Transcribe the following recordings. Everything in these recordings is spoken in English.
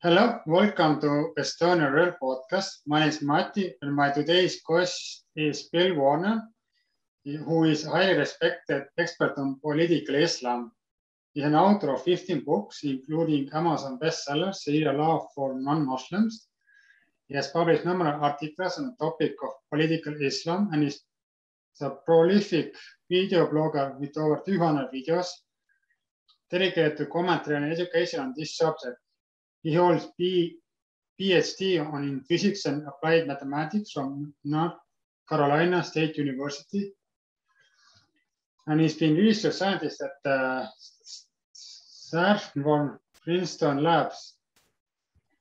Hello, welcome to Estonian Real Podcast. My name is Mati, and my today's guest is Bill Warner, who is a highly respected expert on political Islam. He's an author of 15 books, including Amazon bestsellers, Sharia Law for Non-Muslims. He has published numerous articles on the topic of political Islam and is a prolific video blogger with over 200 videos dedicated to commentary and education on this subject. He holds Ph.D. in physics and applied mathematics from North Carolina State University. And he's been research scientist at the Sarnoff Princeton Labs,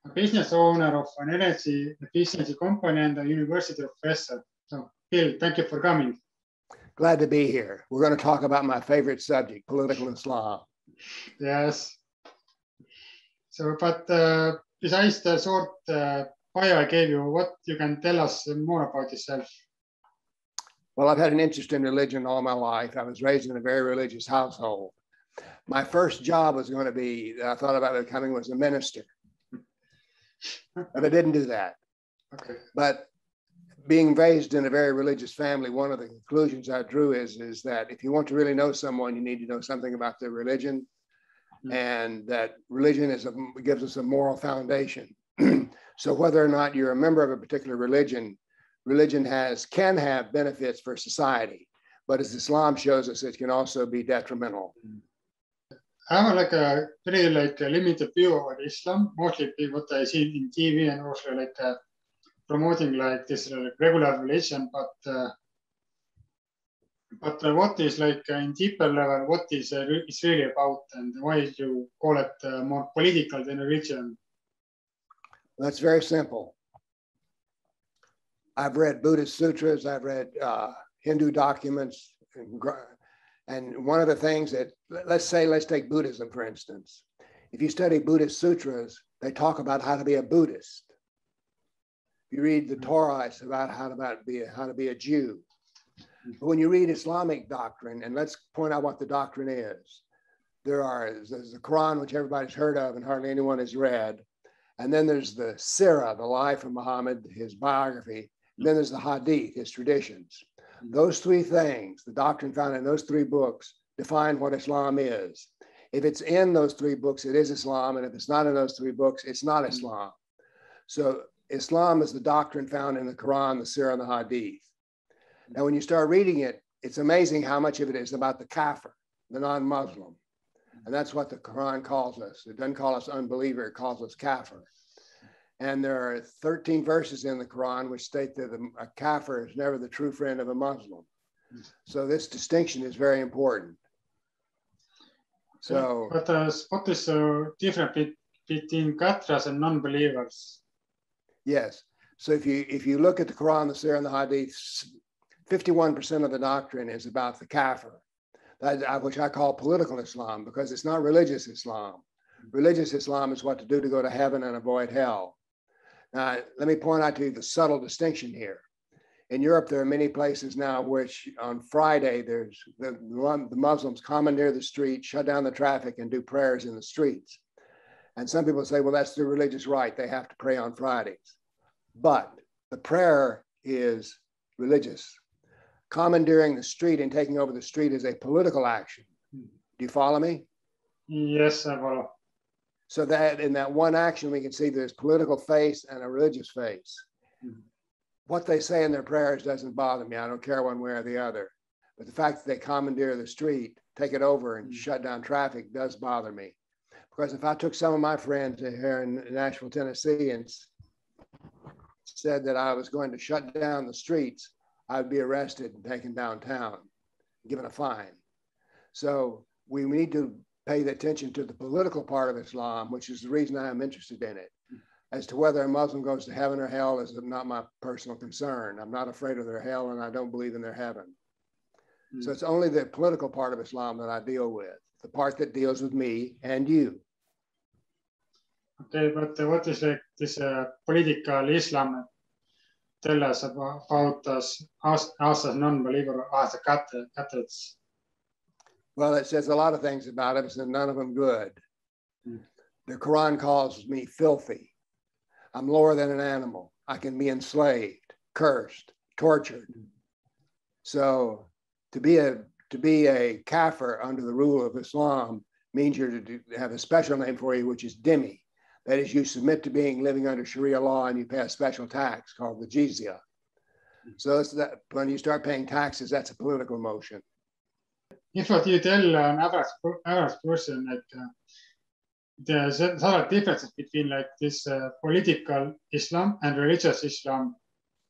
a business owner of an energy efficiency company and a university professor. So, Bill, thank you for coming. Glad to be here. We're going to talk about my favorite subject, political Islam. Yes. So, but besides the short bio I gave you, what you can tell us more about yourself? Well, I've had an interest in religion all my life. I was raised in a very religious household. My first job was going to be, I thought about becoming, was a minister. But I didn't do that. Okay. But being raised in a very religious family, one of the conclusions I drew is that if you want to really know someone, you need to know something about their religion. And that religion gives us a moral foundation. So whether or not you're a member of a particular religion can have benefits for society, but as Islam shows us, it can also be detrimental. I have a very limited view of Islam, mostly what I see in TV and also promoting this regular religion, but what is in deeper level, what is it's really about, and why you call it more political than religion? That's very simple. I've read Buddhist sutras, I've read Hindu documents, and one of the things that, let's take Buddhism, for instance. If you study Buddhist sutras, they talk about how to be a Buddhist. If you read the Torah, it's about how to be a Jew. But when you read Islamic doctrine, and let's point out what the doctrine is, there's the Quran, which everybody's heard of and hardly anyone has read. And then there's the Sirah, the life of Muhammad, his biography. And then there's the Hadith, his traditions. Those three things, the doctrine found in those three books, define what Islam is. If it's in those three books, it is Islam. And if it's not in those three books, it's not Islam. So Islam is the doctrine found in the Quran, the Sirah, and the Hadith. Now, when you start reading it, it's amazing how much of it is about the kafir, the non-Muslim. And that's what the Quran calls us. It doesn't call us unbeliever, it calls us kafir. And there are 13 verses in the Quran which state that a kafir is never the true friend of a Muslim. So this distinction is very important. So, but what is so different between kafirs and non-believers? Yes. So if you look at the Quran, the Sirah, and the Hadith, 51% of the doctrine is about the kafir, which I call political Islam, because it's not religious Islam. Religious Islam is what to do to go to heaven and avoid hell. Now, let me point out to you the subtle distinction here. In Europe, there are many places now which on Friday, there's the Muslims commandeer the street, shut down the traffic, and do prayers in the streets. And some people say, well, that's their religious right. They have to pray on Fridays. But the prayer is religious. Commandeering the street and taking over the street is a political action. Do you follow me? Yes, I follow. So that in that one action, we can see there's political face and a religious face. What they say in their prayers doesn't bother me. I don't care one way or the other. But the fact that they commandeer the street, take it over and shut down traffic does bother me. Because if I took some of my friends here in Nashville, Tennessee, and said that I was going to shut down the streets, I'd be arrested and taken downtown, given a fine. So we need to pay attention to the political part of Islam, which is the reason I am interested in it. As to whether a Muslim goes to heaven or hell is not my personal concern. I'm not afraid of their hell, and I don't believe in their heaven. So it's only the political part of Islam that I deal with, the part that deals with me and you. Okay, but what is this political Islam? Tell us about us as a non-believer, as a Catholics. Well, it says a lot of things about us, and none of them good. The Quran calls me filthy. I'm lower than an animal. I can be enslaved, cursed, tortured. So to be a kafir under the rule of Islam means you're to have a special name for you, which is dhimmi. That is, you submit to living under Sharia law and you pay a special tax called the jizya. So it's that when you start paying taxes, that's a political motion. If what you tell an average person, like there's subtle differences between like this political Islam and religious Islam,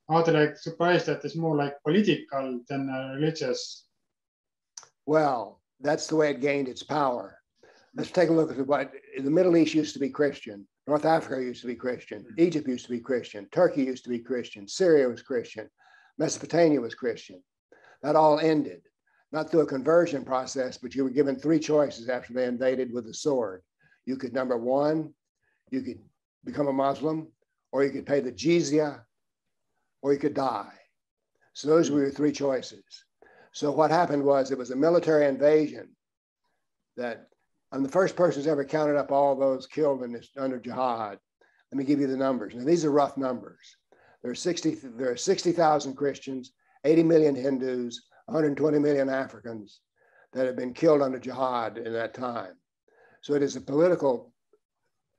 are they like surprised that it's more like political than religious? Well, that's the way it gained its power. Let's take a look at what the Middle East used to be Christian. North Africa used to be Christian. Egypt used to be Christian. Turkey used to be Christian. Syria was Christian. Mesopotamia was Christian. That all ended, not through a conversion process, but you were given three choices after they invaded with a sword. You could, number one, you could become a Muslim, or you could pay the jizya, or you could die. So those were your three choices. So what happened was it was a military invasion that I'm the first person who's ever counted up all those killed in this under jihad. Let me give you the numbers. Now, these are rough numbers. There are 60,000 Christians, 80 million Hindus, 120 million Africans that have been killed under jihad in that time. So it is a political,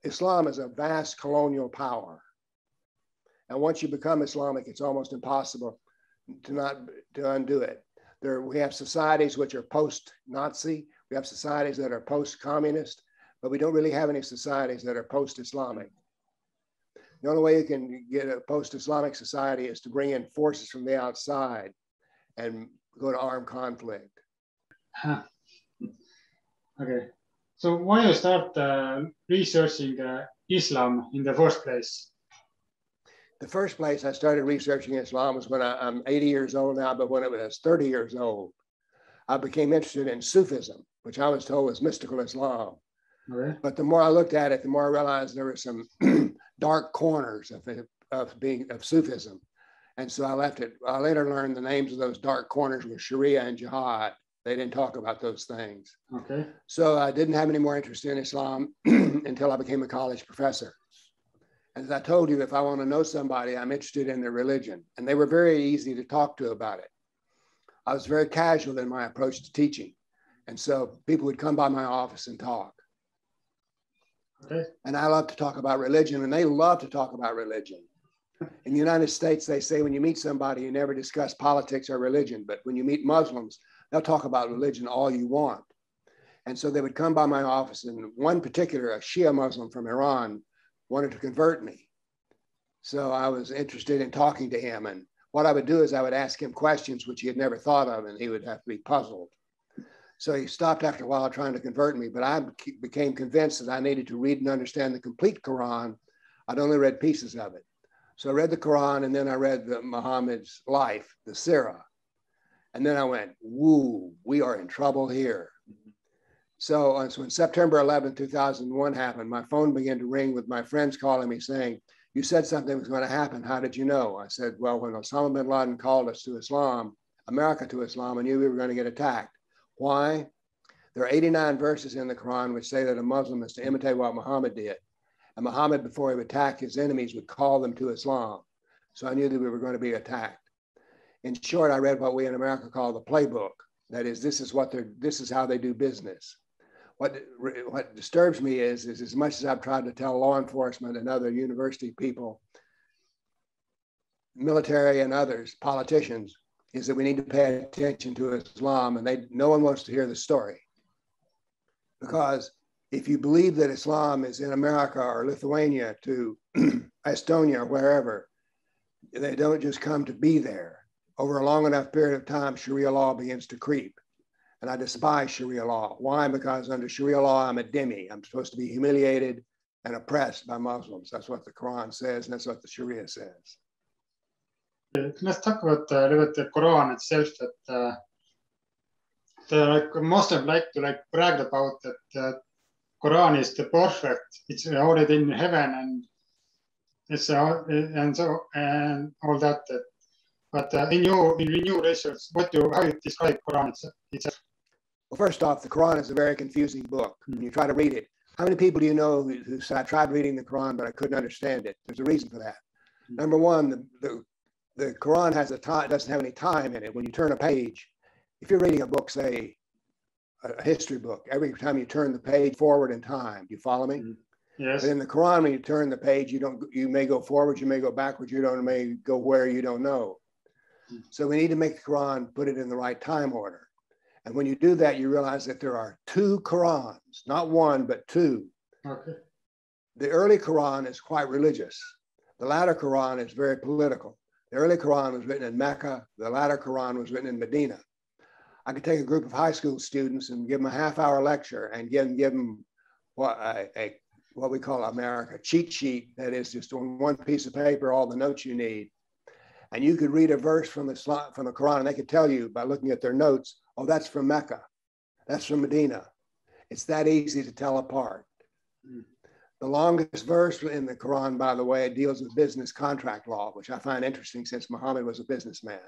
Islam is a vast colonial power. And once you become Islamic, it's almost impossible to undo it. We have societies which are post-Nazi. We have societies that are post-communist, but we don't really have any societies that are post-Islamic. The only way you can get a post-Islamic society is to bring in forces from the outside and go to armed conflict. Okay. So why you start researching Islam in the first place? The first place I started researching Islam was when I'm 80 years old now, but when I was 30 years old, I became interested in Sufism, which I was told was mystical Islam. Okay. But the more I looked at it, the more I realized there were some dark corners of Sufism. And so I left it. I later learned the names of those dark corners were Sharia and Jihad. They didn't talk about those things. Okay. So I didn't have any more interest in Islam until I became a college professor. As I told you, if I want to know somebody, I'm interested in their religion. And they were very easy to talk to about it. I was very casual in my approach to teaching. And so people would come by my office and talk. Okay. And I love to talk about religion, and they love to talk about religion. In the United States, they say when you meet somebody, you never discuss politics or religion. But when you meet Muslims, they'll talk about religion all you want. And so they would come by my office, and one particular, a Shia Muslim from Iran, wanted to convert me. So I was interested in talking to him. And what I would do is I would ask him questions which he had never thought of, and he would have to be puzzled. So he stopped after a while trying to convert me, but I became convinced that I needed to read and understand the complete Quran. I'd only read pieces of it. So I read the Quran, and then I read Muhammad's life, the Sirah. And then I went, woo, we are in trouble here. So when September 11, 2001 happened, my phone began to ring with my friends calling me saying, you said something was going to happen. How did you know? I said, well, when Osama bin Laden called us to Islam, America to Islam, I knew we were going to get attacked. Why? There are 89 verses in the Quran which say that a Muslim is to imitate what Muhammad did. And Muhammad, before he would attack his enemies, would call them to Islam. So I knew that we were going to be attacked. In short, I read what we in America call the playbook. That is, this is how they do business. What disturbs me is as much as I've tried to tell law enforcement and other university people, military and others, politicians, is that we need to pay attention to Islam, and no one wants to hear the story. Because if you believe that Islam is in America or Lithuania to Estonia or wherever, they don't just come to be there. Over a long enough period of time, Sharia law begins to creep. And I despise Sharia law. Why? Because under Sharia law, I'm a dhimmi. I'm supposed to be humiliated and oppressed by Muslims. That's what the Quran says, and that's what the Sharia says. Let's talk about the Quran itself. That Muslims like to brag about that Quran is the perfect. It's already in heaven, and it's and all that. But in your research, how you describe Quran itself? Well, first off, the Quran is a very confusing book. When you try to read it, How many people do you know who said, I tried reading the Quran, but I couldn't understand it? There's a reason for that. Number one, the Quran has doesn't have any time in it. When you turn a page, if you're reading a book, say a history book, every time you turn the page forward in time, do you follow me? Yes. But in the Quran, when you turn the page, you may go forward, you may go backwards, may go where you don't know. So we need to make the Quran, put it in the right time order. And when you do that, you realize that there are two Qurans, not one, but two. Okay. The early Quran is quite religious. The latter Quran is very political. The early Quran was written in Mecca. The latter Quran was written in Medina. I could take a group of high school students and give them a half-hour lecture and give them what we call America cheat sheet. That is just on one piece of paper, all the notes you need. And you could read a verse from the Quran, and they could tell you by looking at their notes, oh, that's from Mecca. That's from Medina. It's that easy to tell apart. The longest verse in the Quran, by the way, deals with business contract law, which I find interesting since Muhammad was a businessman.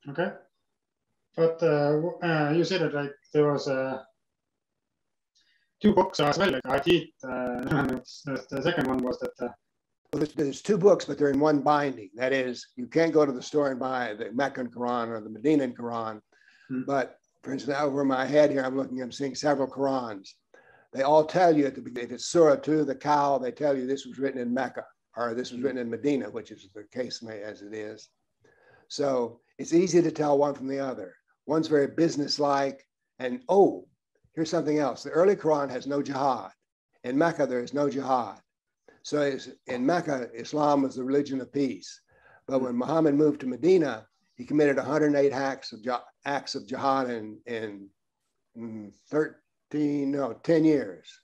Okay. But you said that like there was two books as well, like Hadith. The second one was that. Well, there's two books, but they're in one binding. That is, you can't go to the store and buy the Meccan Quran or the Medinan Quran. But for instance, over my head here, I'm seeing several Qurans. They all tell you, if it's Surah 2, the cow, they tell you this was written in Mecca or this was written in Medina, which is the case as it is. So it's easy to tell one from the other. One's very businesslike. And oh, here's something else. The early Quran has no jihad. In Mecca, there is no jihad. So in Mecca, Islam was the religion of peace. But when Muhammad moved to Medina, he committed 108 acts of jihad in 10 years.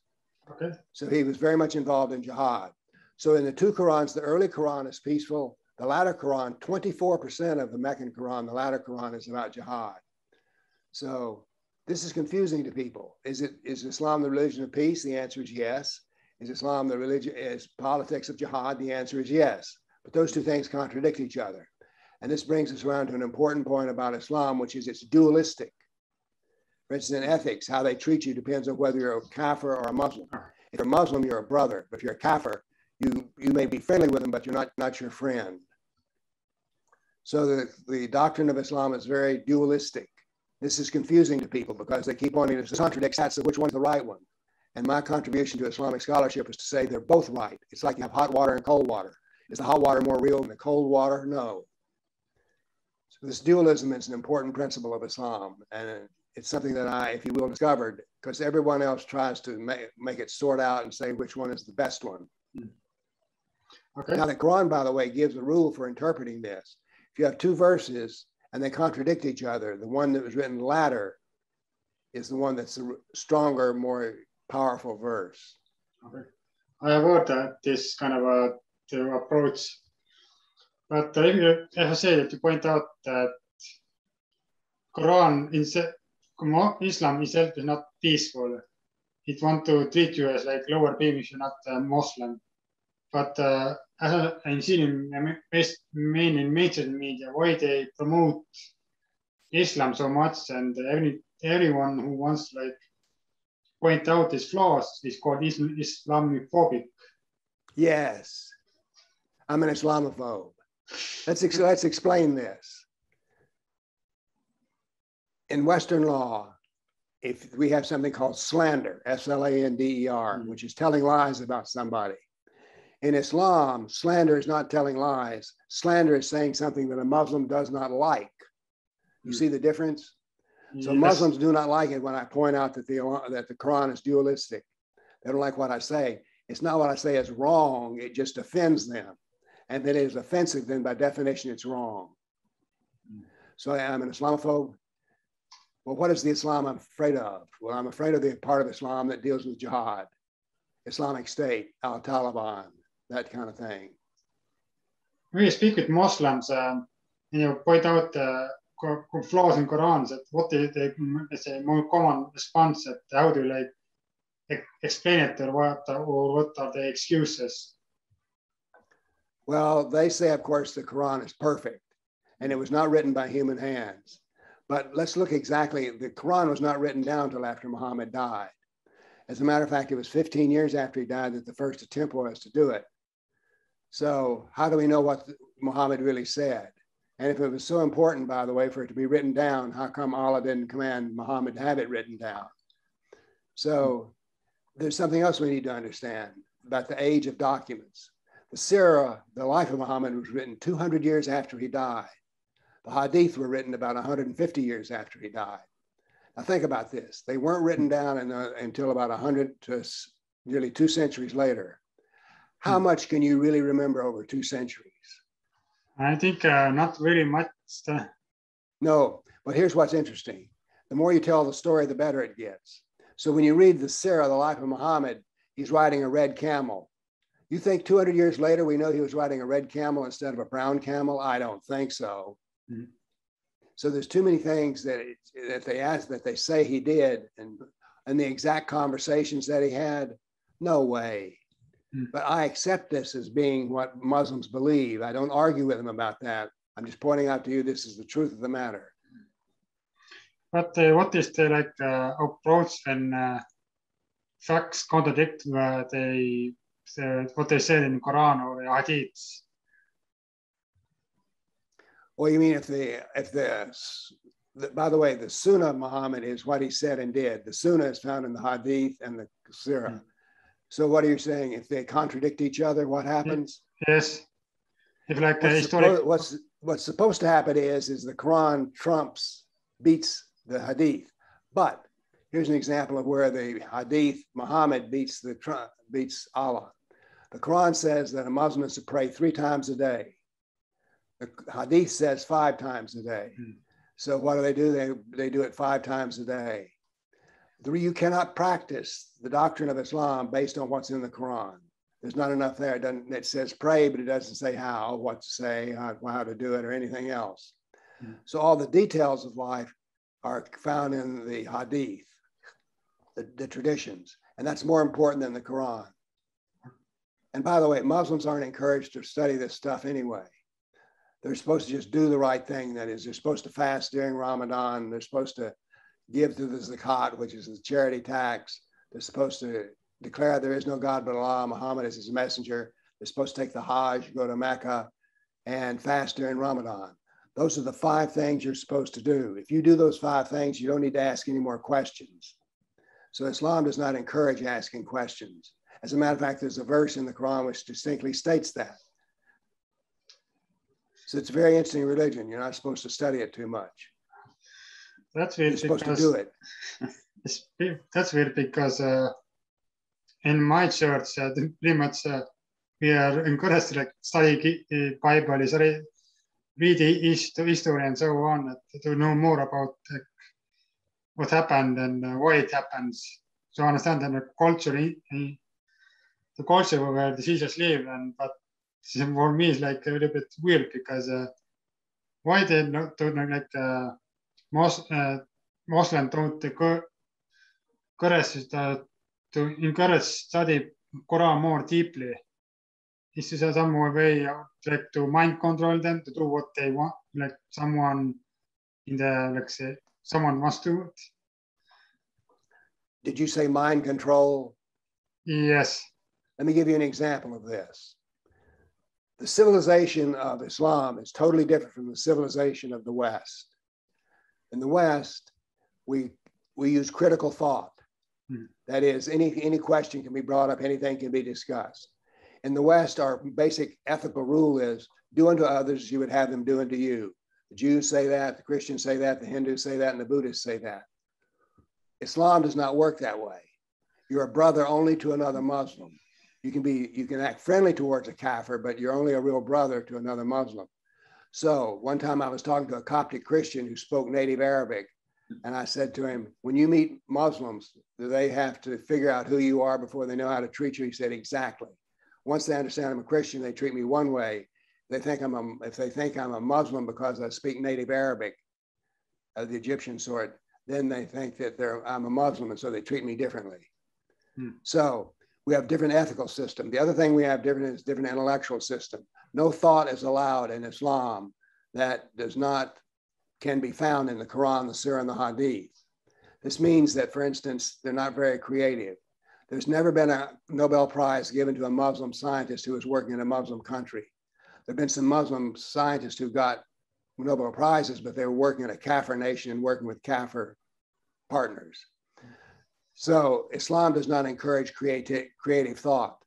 Okay. So he was very much involved in jihad. So in the two Qurans, the early Quran is peaceful. The latter Quran, 24% of the Meccan Quran, the latter Quran is about jihad. So this is confusing to people. Is Islam the religion of peace? The answer is yes. Is Islam the religion, is politics of jihad? The answer is yes. But those two things contradict each other. And this brings us around to an important point about Islam, which is it's dualistic. For instance, in ethics, how they treat you depends on whether you're a kafir or a Muslim. If you're a Muslim, you're a brother. But if you're a kafir, you may be friendly with them, but you're not your friend. So the doctrine of Islam is very dualistic. This is confusing to people because they keep wanting to contradict that, so which one's the right one? And my contribution to Islamic scholarship is to say they're both right. It's like you have hot water and cold water. Is the hot water more real than the cold water? No. So this dualism is an important principle of Islam. And it's something that I, if you will, discovered because everyone else tries to make it sort out and say which one is the best one. Okay. Now the Quran, by the way, gives a rule for interpreting this. If you have two verses and they contradict each other, the one that was written latter is the one that's a stronger, more powerful verse. Okay. I have heard that this kind of the approach, but as I say, to point out that Quran Islam itself is not peaceful. It wants to treat you as like lower being if you're not a Muslim. But as I'm seeing in mainstream media, why they promote Islam so much, and everyone who wants to like point out its flaws is called Islamophobic. Yes, I'm an Islamophobe. Let's explain this. In Western law, if we have something called slander, S-L-A-N-D-E-R, which is telling lies about somebody. In Islam, slander is not telling lies. Slander is saying something that a Muslim does not like. You see the difference? So Yes. Muslims do not like it when I point out that the Quran is dualistic. They don't like what I say. It's not what I say is wrong. It just offends them. And that it is offensive, then by definition, it's wrong. So I'm an Islamophobe. Well, what is the Islam I'm afraid of? Well, I'm afraid of the part of Islam that deals with jihad, Islamic State, al-Taliban, that kind of thing. When you speak with Muslims, point out flaws in Quran, that what they say more common response, that how do you like explain it, or what are the excuses? Well, they say, of course, the Quran is perfect and it was not written by human hands. But let's look exactly, the Quran was not written down until after Muhammad died. As a matter of fact, it was 15 years after he died that the first attempt was to do it. So how do we know what Muhammad really said? And if it was so important, by the way, for it to be written down, how come Allah didn't command Muhammad to have it written down? So there's something else we need to understand about the age of documents. The Sirah, the life of Muhammad, was written 200 years after he died. The Hadith were written about 150 years after he died. Now think about this. They weren't written down until about 100 to nearly 2 centuries later. How much can you really remember over 2 centuries? I think not really much. No, but here's what's interesting. The more you tell the story, the better it gets. So when you read the Sirah, the life of Muhammad, he's riding a red camel. You think 200 years later, we know he was riding a red camel instead of a brown camel? I don't think so. Mm-hmm. So there's too many things that they say he did, and the exact conversations that he had, no way. But I accept this as being what Muslims believe. I don't argue with them about that. I'm just pointing out to you this is the truth of the matter. But what is the approach when facts contradict what they said in the Quran or the Hadiths? Well, you mean by the way, the Sunnah of Muhammad is what he said and did. The Sunnah is found in the Hadith and the Sirah. Mm-hmm. So what are you saying? If they contradict each other, what happens? Yes. If what's supposed to happen is the Quran beats the Hadith. But here's an example of where the Hadith, Muhammad beats Allah. The Quran says that a Muslim is to pray 3 times a day. The Hadith says 5 times a day. So what do? They do it 5 times a day. You cannot practice the doctrine of Islam based on what's in the Quran. There's not enough there. It says pray, but it doesn't say how, what to say, how to do it, or anything else. So all the details of life are found in the Hadith, the traditions, and that's more important than the Quran. And by the way, Muslims aren't encouraged to study this stuff anyway. They're supposed to just do the right thing. That is, they're supposed to fast during Ramadan. They're supposed to give to the zakat, which is the charity tax. They're supposed to declare there is no God but Allah, Muhammad is his messenger. They're supposed to take the Hajj, go to Mecca, and fast during Ramadan. Those are the 5 things you're supposed to do. If you do those 5 things, you don't need to ask any more questions. So Islam does not encourage asking questions. As a matter of fact, there's a verse in the Quran which distinctly states that. So it's a very interesting religion. You're not supposed to study it too much. That's weird. You're supposed to do it. That's weird because in my church, pretty much we are encouraged to study Bible, read history and so on, to know more about what happened and why it happens. So I understand that the culture where the Jesus lived, but for me it's like a little bit weird because why they don't Muslims don't to encourage study Quran more deeply. Is this some more way to mind control them to do what they want, like someone in the someone wants to do it? Did you say mind control? Yes. Let me give you an example of this. The civilization of Islam is totally different from the civilization of the West. In the West, we use critical thought. That is, any question can be brought up, anything can be discussed. In the West, our basic ethical rule is do unto others as you would have them do unto you. The Jews say that, the Christians say that, the Hindus say that, and the Buddhists say that. Islam does not work that way. You're a brother only to another Muslim. You can act friendly towards a kafir, but you're only a real brother to another Muslim. So one time I was talking to a Coptic Christian who spoke native Arabic, and I said to him, when you meet Muslims, do they have to figure out who you are before they know how to treat you? He said, exactly. Once they understand I'm a Christian, they treat me one way. If they think I'm a Muslim because I speak native Arabic, of the Egyptian sort, then they think that I'm a Muslim, and so they treat me differently. So we have different ethical system. The other thing we have different is different intellectual system. No thought is allowed in Islam that can be found in the Quran, the Surah, and the Hadith. This means that, for instance, they're not very creative. There's never been a Nobel Prize given to a Muslim scientist who was working in a Muslim country. There have been some Muslim scientists who got Nobel Prizes, but they were working in a Kafir nation and working with Kafir partners. So Islam does not encourage creative thought.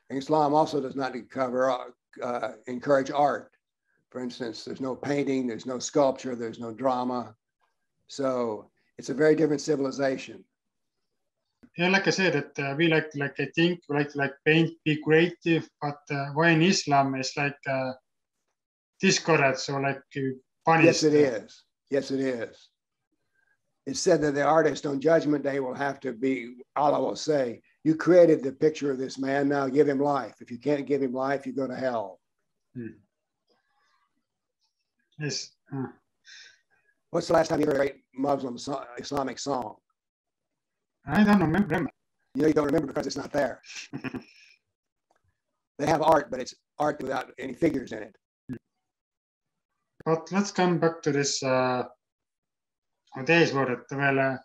Islam also does not encourage art. For instance, there's no painting, there's no sculpture, there's no drama. So it's a very different civilization. Yeah, like I said, that we like I think like paint, be creative, but why in Islam is like discouraged or like punished? Yes, it is. Yes, it is. It's said that the artist on Judgment Day will have to be, Allah will say, you created the picture of this man, now give him life. If you can't give him life, you go to hell. Yes. What's the last time you heard a great Muslim Islamic song? I don't remember. You know, you don't remember because it's not there. They have art, but it's art without any figures in it. But let's come back to this today's word. Well,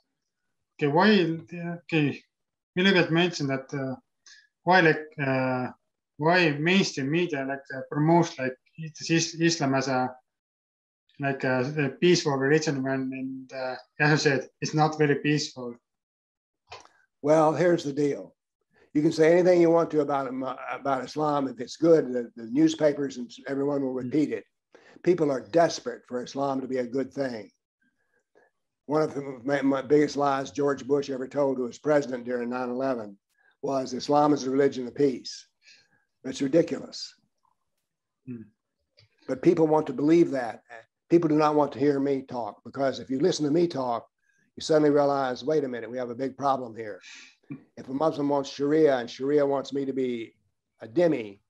okay, why? Okay, Mille pealt mentioned that why mainstream media promotes Islam as a peaceful religion when, and as I said, it's not very peaceful. Well, here's the deal. You can say anything you want to about Islam. If it's good, the newspapers and everyone will repeat it. People are desperate for Islam to be a good thing. One of my biggest lies George Bush ever told, who was president during 9/11, was Islam is a religion of peace. It's ridiculous. But people want to believe that. People do not want to hear me talk, because if you listen to me talk, you suddenly realize, wait a minute, we have a big problem here. If a Muslim wants Sharia and Sharia wants me to be a dhimmi,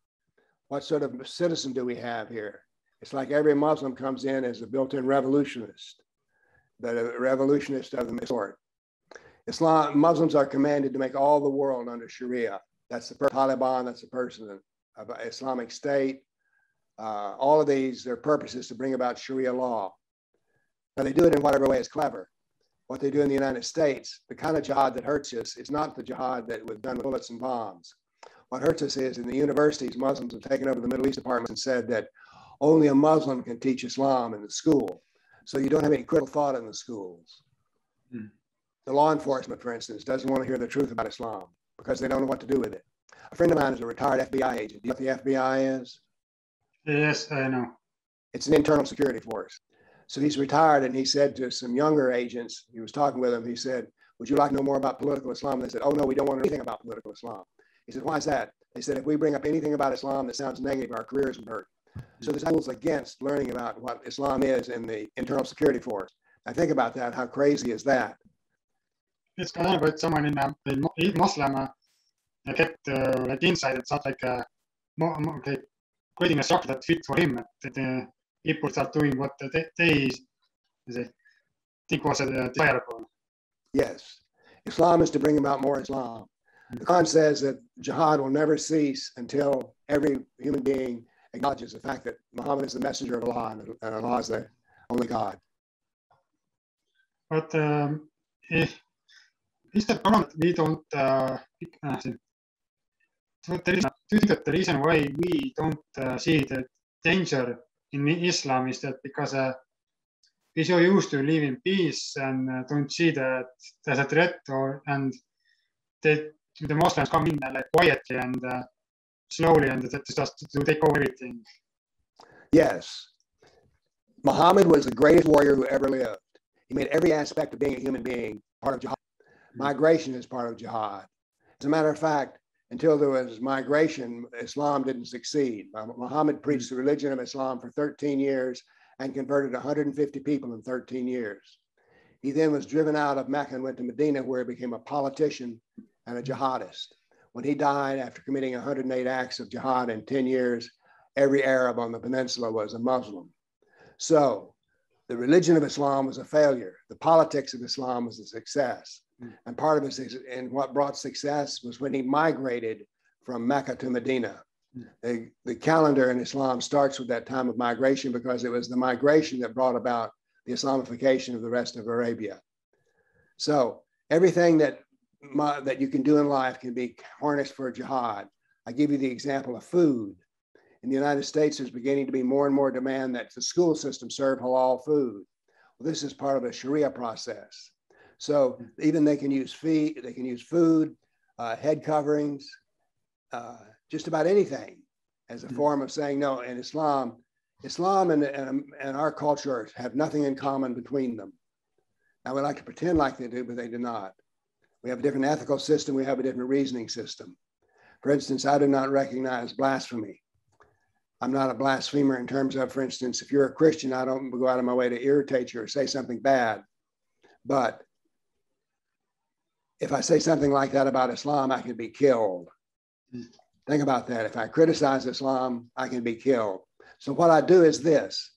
what sort of citizen do we have here? It's like every Muslim comes in as a built-in revolutionist, but a revolutionist of the sort. Muslims are commanded to make all the world under Sharia. That's the Taliban, that's the person of Islamic State. All of these, their purpose is to bring about Sharia law. Now they do it in whatever way is clever. What they do in the United States, the kind of jihad that hurts us is not the jihad that was done with bullets and bombs. What hurts us is in the universities, Muslims have taken over the Middle East departments and said that only a Muslim can teach Islam in the school. So you don't have any critical thought in the schools. The law enforcement, for instance, doesn't want to hear the truth about Islam because they don't know what to do with it. A friend of mine is a retired FBI agent. Do you know what the FBI is? Yes, I know. It's an internal security force. So he's retired, and he said to some younger agents, he was talking with them, he said, would you like to know more about political Islam? And they said, oh no, we don't want anything about political Islam. He said, why is that? They said, if we bring up anything about Islam that sounds negative, our careers will hurt. So there's rules against learning about what Islam is in the internal security force. I think about that, how crazy is that? It's kind of like someone in a Muslim get inside, it's not like creating a structure that fits for him. That people start doing what they think was desirable. Yes. Islam is to bring about more Islam. The Quran says that jihad will never cease until every human being acknowledges the fact that Muhammad is the messenger of Allah and Allah is the only God. But is the problem that we don't do you think that the reason why we don't see the danger in Islam is that because we're so used to live in peace and don't see that there's a threat, and the Muslims come in quietly and slowly and just to take over everything? Yes. Muhammad was the greatest warrior who ever lived. He made every aspect of being a human being part of jihad. Migration is part of jihad. As a matter of fact, until there was migration, Islam didn't succeed. Muhammad preached the religion of Islam for 13 years and converted 150 people in 13 years. He then was driven out of Mecca and went to Medina, where he became a politician and a jihadist. When he died after committing 108 acts of jihad in 10 years, every Arab on the peninsula was a Muslim. So the religion of Islam was a failure. The politics of Islam was a success. And part of it, and what brought success was when he migrated from Mecca to Medina. The calendar in Islam starts with that time of migration because it was the migration that brought about the Islamification of the rest of Arabia. So everything that that you can do in life can be harnessed for jihad. I give you the example of food. In the United States, there's beginning to be more and more demand that the school system serve halal food. Well, this is part of a Sharia process. So even they can use food, head coverings, just about anything as a form of saying no. And Islam and our culture have nothing in common between them. Now we like to pretend like they do, but they do not. We have a different ethical system. We have a different reasoning system. For instance, I do not recognize blasphemy. I'm not a blasphemer in terms of, for instance, if you're a Christian, I don't go out of my way to irritate you or say something bad. But if I say something like that about Islam, I can be killed. Think about that. If I criticize Islam, I can be killed. So what I do is this.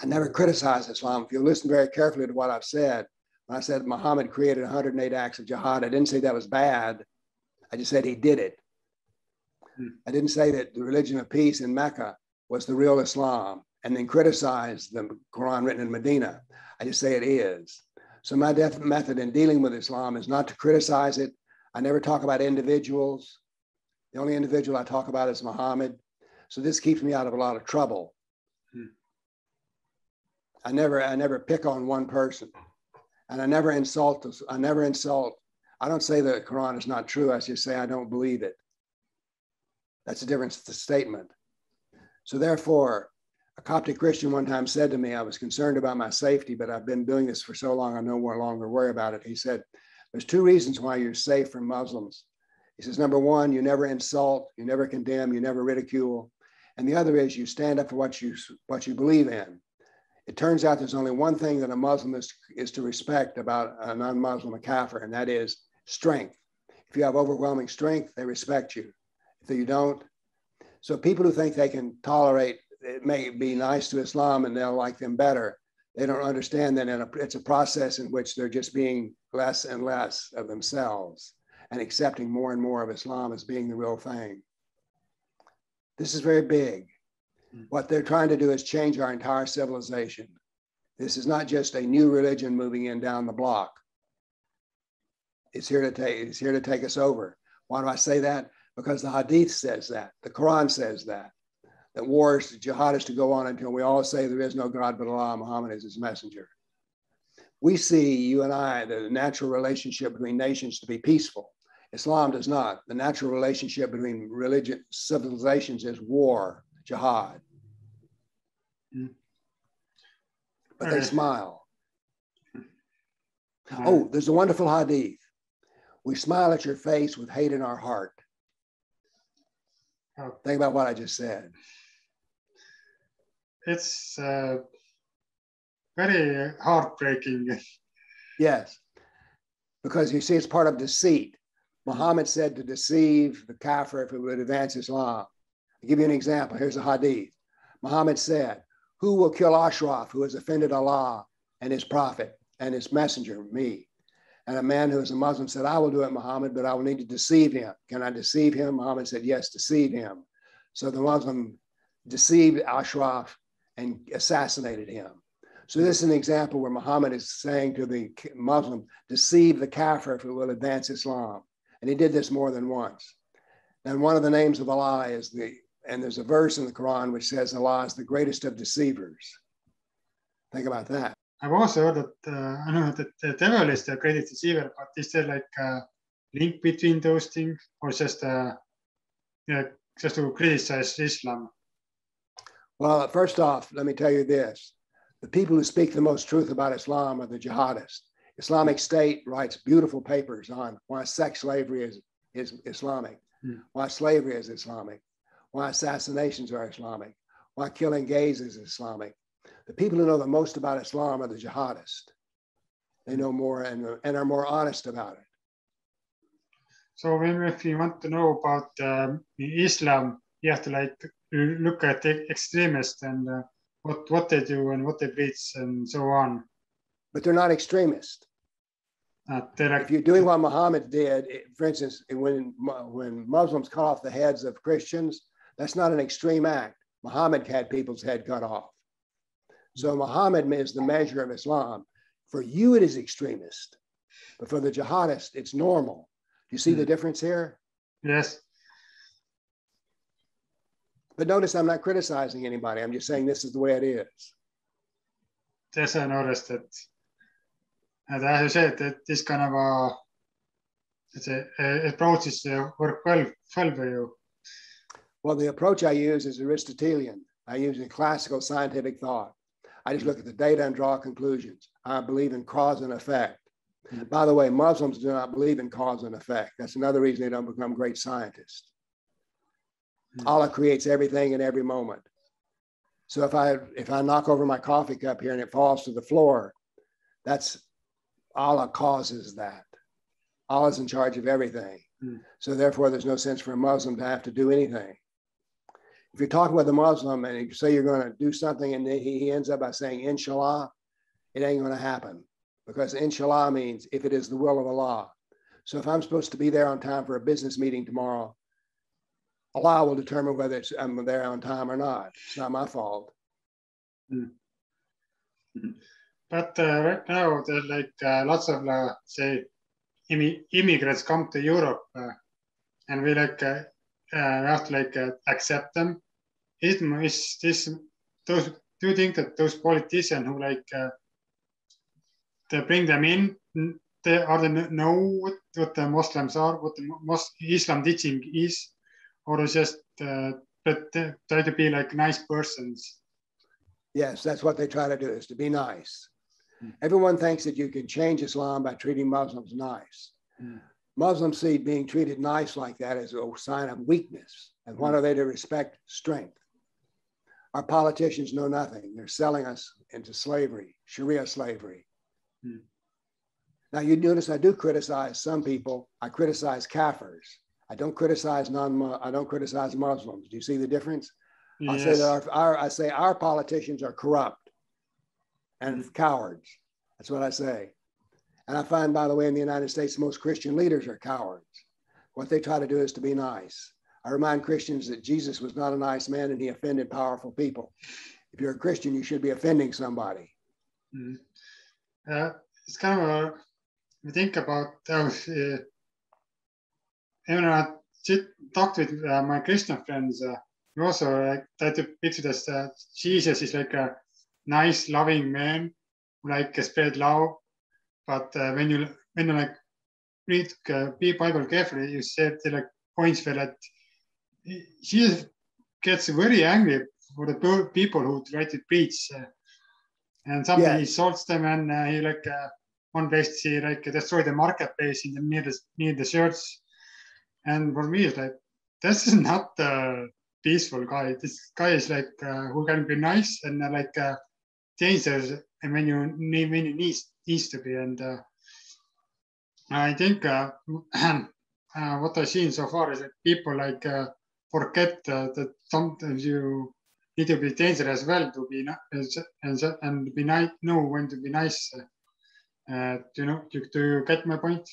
I never criticize Islam. If you listen very carefully to what I've said, when I said Muhammad created 108 acts of jihad, I didn't say that was bad. I just said he did it. I didn't say that the religion of peace in Mecca was the real Islam and then criticize the Quran written in Medina. I just say it is. So my method in dealing with Islam is not to criticize it. I never talk about individuals. The only individual I talk about is Muhammad. So this keeps me out of a lot of trouble. I never pick on one person, and I never insult. I don't say the Quran is not true. I just say I don't believe it. That's a different statement. So therefore, a Coptic Christian one time said to me, I was concerned about my safety, but I've been doing this for so long, I no longer worry about it. He said, there's two reasons why you're safe from Muslims. He says, number one, you never insult, you never condemn, you never ridicule. And the other is you stand up for what you believe in. It turns out there's only one thing that a Muslim is to respect about a non-Muslim, a kafir, and that is strength. If you have overwhelming strength, they respect you. If you don't, so people who think they can tolerate, it may be nice to Islam and they'll like them better. They don't understand that it's a process in which they're just being less and less of themselves and accepting more and more of Islam as being the real thing. This is very big. What they're trying to do is change our entire civilization. This is not just a new religion moving in down the block. It's here to take us over. Why do I say that? Because the Hadith says that, the Quran says that wars, jihad is to go on until we all say there is no God but Allah, Muhammad is his messenger. We see, you and I, the natural relationship between nations to be peaceful. Islam does not. The natural relationship between religion, civilizations is war, jihad. But they smile. Oh, there's a wonderful Hadith. We smile at your face with hate in our heart. Think about what I just said. It's very heartbreaking. Yes, because you see, it's part of deceit. Muhammad said to deceive the kafir if it would advance Islam. I'll give you an example. Here's a hadith. Muhammad said, who will kill Ashraf, who has offended Allah and his prophet and his messenger, me? And a man who is a Muslim said, I will do it, Muhammad, but I will need to deceive him. Can I deceive him? Muhammad said, yes, deceive him. So the Muslim deceived Ashraf and assassinated him. So this is an example where Muhammad is saying to the Muslim, deceive the kafir if it will advance Islam. And he did this more than once. And one of the names of Allah is and there's a verse in the Quran which says Allah is the greatest of deceivers. Think about that. I've also heard that I know that the devil is the greatest deceiver, but is there like a link between those things, or just just to criticize Islam? Well, first off, let me tell you this: the people who speak the most truth about Islam are the jihadists. Islamic State writes beautiful papers on why sex slavery is Islamic, why slavery is Islamic, why assassinations are Islamic, why killing gays is Islamic. The people who know the most about Islam are the jihadists. They know more and are more honest about it. So if you want to know about Islam, you have to like look at the extremists and what they do and what they preach and so on. But they're not extremists. If you're doing what Muhammad did, for instance, when Muslims cut off the heads of Christians, that's not an extreme act. Muhammad had people's head cut off. So Muhammad is the measure of Islam. For you, it is extremist. But for the jihadist, it's normal. Do you see the difference here? Yes. But notice I'm not criticizing anybody. I'm just saying this is the way it is. Yes, I noticed that. And as you said, that this kind of approach is work well for you. Well, the approach I use is Aristotelian. I use a classical scientific thought. I just look at the data and draw conclusions. I believe in cause and effect. By the way, Muslims do not believe in cause and effect. That's another reason they don't become great scientists. Allah creates everything in every moment. So if I knock over my coffee cup here and it falls to the floor, that's Allah causes that. Allah's in charge of everything. So therefore, there's no sense for a Muslim to have to do anything. If you're talking with a Muslim and you say you're going to do something and he ends up by saying, Inshallah, it ain't going to happen. Because Inshallah means if it is the will of Allah. So if I'm supposed to be there on time for a business meeting tomorrow, Allah will determine whether I'm there on time or not. It's not my fault. But right now, there's like lots of, say, immigrants come to Europe and we like have to like accept them. Is this those? Do you think that those politicians who like they bring them in, they know what the Muslims are, what the Islam teaching is, or is just but they try to be like nice persons? Yes, that's what they try to do, is to be nice. Everyone thinks that you can change Islam by treating Muslims nice. Muslims see being treated nice like that as a sign of weakness. And what are they to respect? Strength. Our politicians know nothing. They're selling us into slavery, Sharia slavery. Now you notice I do criticize some people. I criticize kafirs. I don't criticize Muslims. Do you see the difference? Yes. I say our politicians are corrupt and cowards. That's what I say. And I find, by the way, in the United States, most Christian leaders are cowards. What they try to do is to be nice. I remind Christians that Jesus was not a nice man and he offended powerful people. If you're a Christian, you should be offending somebody. It's kind of we think about when I talked with my Christian friends, we also try to picture this Jesus is like a nice, loving man who like spread love. But when you like read Bible carefully, you said like points where that Jesus gets very angry for the people who try to preach, and sometimes he salts them, and he like one place he like destroyed the marketplace in the near the church. And for me, it's like this is not a peaceful guy. This guy is like who can be nice and like dangerous, and when you needs to be. And I think what I've seen so far is that people like forget that sometimes you need to be dangerous as well to be and be nice. Know when to be nice. Do you get my point?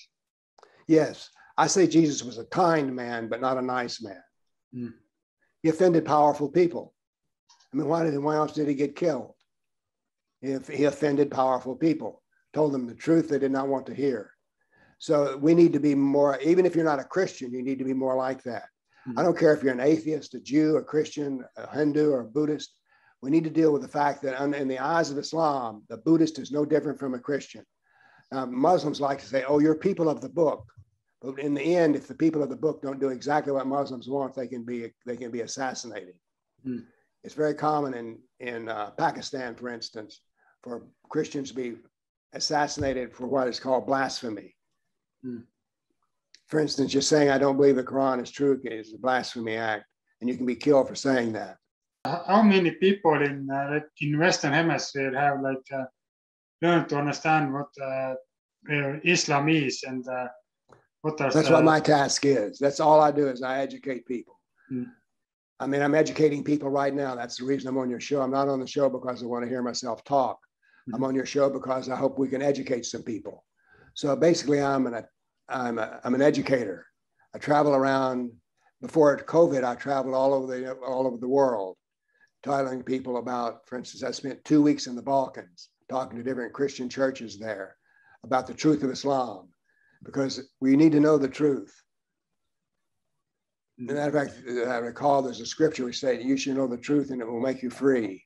Yes, I say Jesus was a kind man, but not a nice man. He offended powerful people. I mean, why else did he get killed? If he offended powerful people, told them the truth they did not want to hear. So we need to be more, even if you're not a Christian, you need to be more like that. I don't care if you're an atheist, a Jew, a Christian, a Hindu, or a Buddhist. We need to deal with the fact that in the eyes of Islam, the Buddhist is no different from a Christian. Muslims like to say, oh, you're people of the book. But in the end, if the people of the book don't do exactly what Muslims want, they can be assassinated. It's very common in Pakistan, for instance, for Christians to be assassinated for what is called blasphemy. For instance, just saying I don't believe the Quran is true is a blasphemy act, and you can be killed for saying that. How many people in Western Hemisphere have learned to understand what Islam is and what are? That's what my task is. That's all I do is I educate people. I mean, I'm educating people right now. That's the reason I'm on your show. I'm not on the show because I want to hear myself talk. I'm on your show because I hope we can educate some people. So basically, I'm an educator. I travel around. Before COVID, I traveled all over the world, telling people about. For instance, I spent 2 weeks in the Balkans talking to different Christian churches there. about the truth of Islam, because we need to know the truth. As a matter of fact, I recall there's a scripture which says you should know the truth and it will make you free.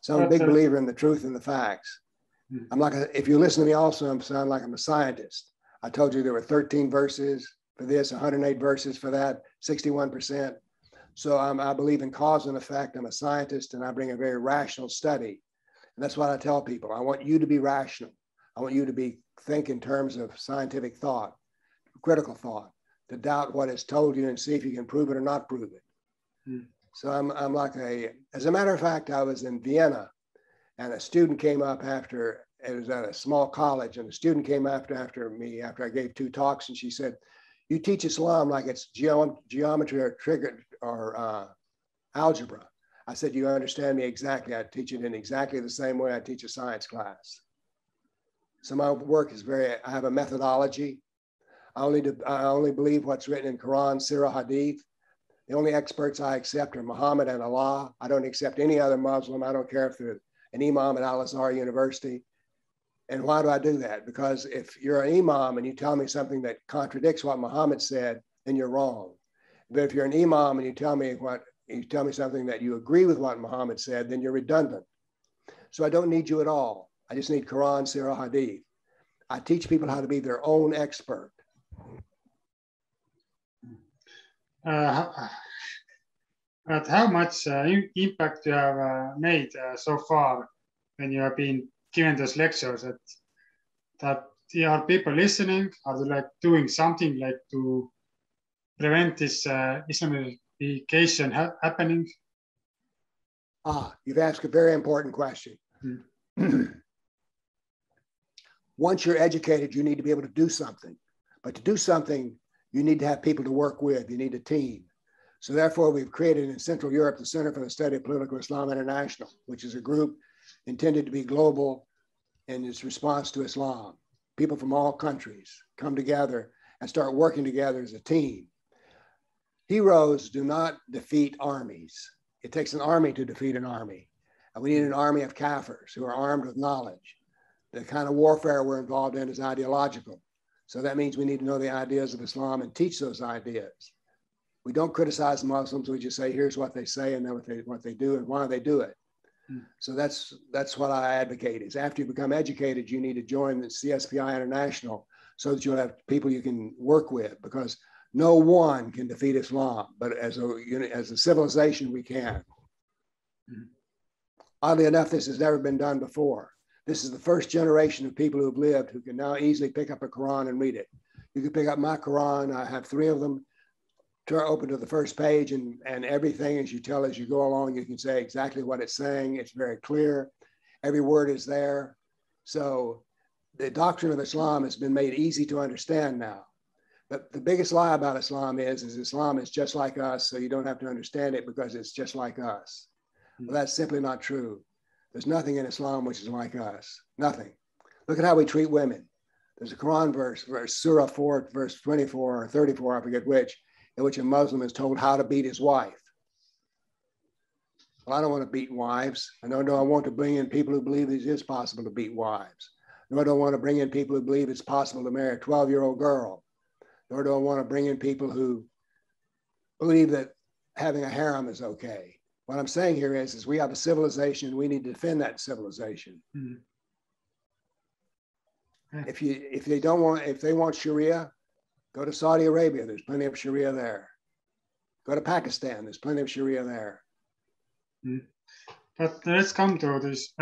So I'm a big believer in the truth and the facts. I'm like, if you listen to me also, I'm sound like I'm a scientist. I told you there were 13 verses for this, 108 verses for that, 61%. So I believe in cause and effect. I'm a scientist and I bring a very rational study. And that's what I tell people. I want you to be rational. I want you to think in terms of scientific thought, critical thought, to doubt what is told you and see if you can prove it or not prove it. So I'm like as a matter of fact, I was in Vienna and a student came up after, it was at a small college, and a student came after me after I gave 2 talks, and she said, "You teach Islam like it's geometry or trigger or algebra." I said, "You understand me exactly. I teach it in exactly the same way I teach a science class." So my work is I have a methodology. I only believe what's written in Quran, Sirah, Hadith. The only experts I accept are Muhammad and Allah. I don't accept any other Muslim. I don't care if they're an imam at Al-Azhar University. And why do I do that? Because if you're an imam and you tell me something that contradicts what Muhammad said, then you're wrong. But if you're an imam and you tell me something that you agree with what Muhammad said, then you're redundant. So I don't need you at all. I just need Quran, Sirah, Hadith. I teach people how to be their own expert. But how much impact you have made so far when you have been giving those lectures? That are people listening? Are they like doing something like to prevent this Islamification happening? You've asked a very important question. Once you're educated, you need to be able to do something. But to do something, you need to have people to work with. You need a team. So therefore, we've created in Central Europe the Center for the Study of Political Islam International, which is a group intended to be global in its response to Islam. People from all countries come together and start working together as a team. Heroes do not defeat armies. It takes an army to defeat an army. And we need an army of kafirs who are armed with knowledge. The kind of warfare we're involved in is ideological. So that means we need to know the ideas of Islam and teach those ideas. We don't criticize Muslims. We just say, here's what they say and then what they do and why they do it. So that's what I advocate is after you become educated, you need to join the CSPI International so that you'll have people you can work with, because no one can defeat Islam, but as a civilization, we can. Oddly enough, this has never been done before. This is the first generation of people who've lived who can now easily pick up a Quran and read it. You can pick up my Quran. I have 3 of them. Turn open to the first page and everything as you go along, you can say exactly what it's saying. It's very clear. Every word is there. So the doctrine of Islam has been made easy to understand now. But the biggest lie about Islam is Islam is just like us, so you don't have to understand it because it's just like us. Well, that's simply not true. There's nothing in Islam which is like us. Nothing. Look at how we treat women. There's a Quran verse Surah 4, verse 24 or 34, I forget which, in which a Muslim is told how to beat his wife. Well, I don't want to beat wives. Nor do I want to bring in people who believe it is possible to beat wives. Nor do I want to bring in people who believe it's possible to marry a 12-year-old girl. Nor do I want to bring in people who believe that having a harem is okay. What I'm saying here is we have a civilization and we need to defend that civilization. If they want Sharia, go to Saudi Arabia. There's plenty of Sharia there. Go to Pakistan. There's plenty of Sharia there. But let's come to this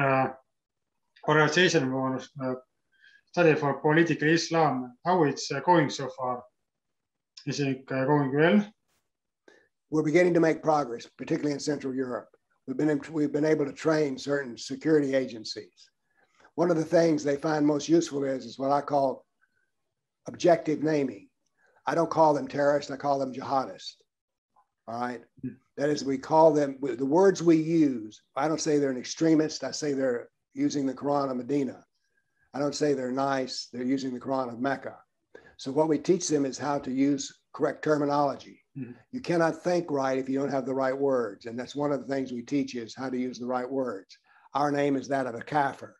organization for study for political Islam. How it's going so far? Is it going well? We're beginning to make progress, particularly in Central Europe. We've been able to train certain security agencies. One of the things they find most useful is what I call objective naming. I don't call them terrorists, I call them jihadists. All right. That is, we call them, the words we use, I don't say they're an extremist, I say they're using the Quran of Medina. I don't say they're nice, they're using the Quran of Mecca. So what we teach them is how to use correct terminology. You cannot think right if you don't have the right words. And that's one of the things we teach is how to use the right words. Our name is that of a kafir.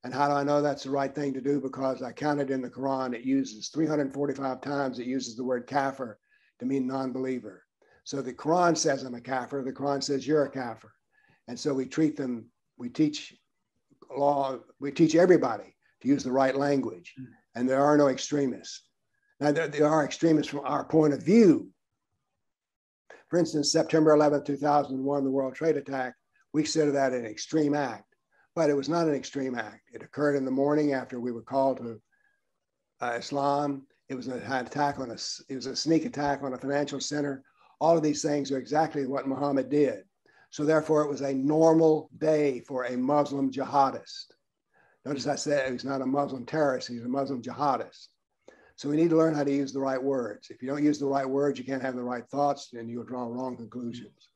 And how do I know that's the right thing to do? Because I counted in the Quran, it uses 345 times, it uses the word kafir to mean non-believer. So the Quran says I'm a kafir, the Quran says you're a kafir. And so we treat them, we teach law, we teach everybody to use the right language. And there are no extremists. Now, there are extremists from our point of view. For instance, September 11, 2001, the World Trade attack, we consider that an extreme act. But it was not an extreme act. It occurred in the morning after we were called to Islam. It was an attack on it was a sneak attack on a financial center. All of these things are exactly what Muhammad did. So therefore, it was a normal day for a Muslim jihadist. Notice I said he's not a Muslim terrorist, he's a Muslim jihadist. So we need to learn how to use the right words. If you don't use the right words, you can't have the right thoughts, and you'll draw wrong conclusions.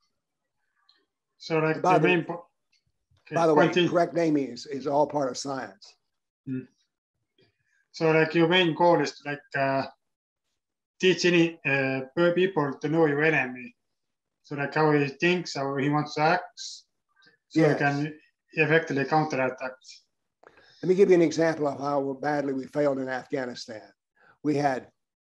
So like by the way, correct naming is all part of science. So like your main goal is to like teach any people to know your enemy. So like how he thinks, how he wants to act, so he can effectively counterattack. Let me give you an example of how badly we failed in Afghanistan. We had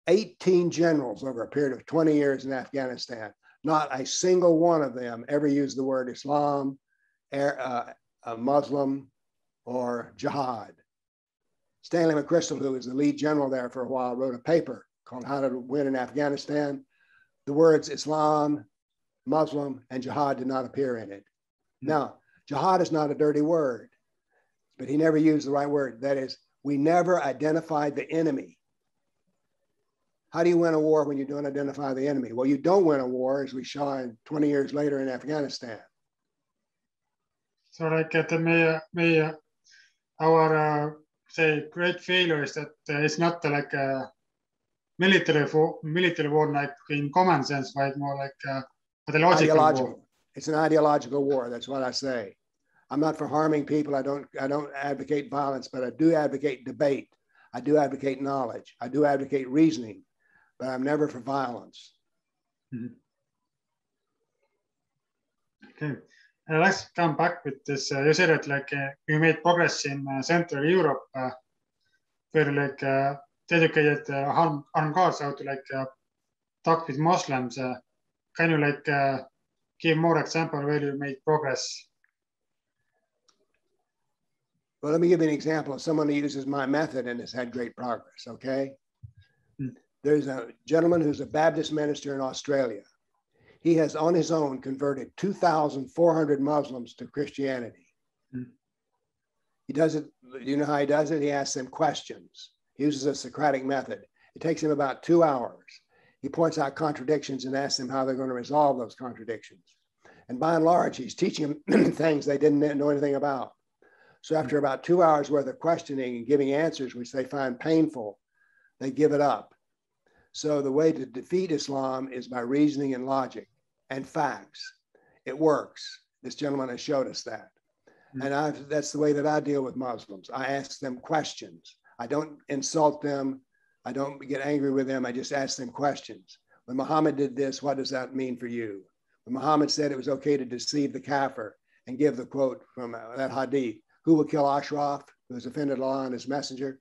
18 generals over a period of 20 years in Afghanistan. Not a single one of them ever used the word Islam, Muslim, or jihad. Stanley McChrystal, who was the lead general there for a while, wrote a paper called How to Win in Afghanistan. The words Islam, Muslim, and jihad did not appear in it. Now, jihad is not a dirty word, but he never used the right word. That is, we never identified the enemy. How do you win a war when you don't identify the enemy? Well, you don't win a war, as we saw 20 years later in Afghanistan. So like our say great failure is that it's not like a military war like in common sense, but more like ideological war. It's an ideological war. That's what I say. I'm not for harming people. I don't advocate violence, but I do advocate debate. I do advocate knowledge. I do advocate reasoning, but I'm never for violence. Okay. Let's come back with this. You said that like you made progress in Central Europe, where like educated armed guards how to like talk with Muslims. Can you like give more example where you made progress? Well, let me give you an example of someone who uses my method and has had great progress, okay? There's a gentleman who's a Baptist minister in Australia. He has on his own converted 2,400 Muslims to Christianity. He does it, you know how he does it? He asks them questions. He uses a Socratic method. It takes him about 2 hours. He points out contradictions and asks them how they're going to resolve those contradictions. And by and large, he's teaching them things they didn't know anything about. So after about 2 hours worth of questioning and giving answers, which they find painful, they give it up. So the way to defeat Islam is by reasoning and logic and facts. It works. This gentleman has showed us that. And that's the way that I deal with Muslims. I ask them questions. I don't insult them. I don't get angry with them. I just ask them questions. When Muhammad did this, what does that mean for you? When Muhammad said it was okay to deceive the kafir and give the quote from that hadith, who will kill Ashraf, who has offended Allah and his messenger?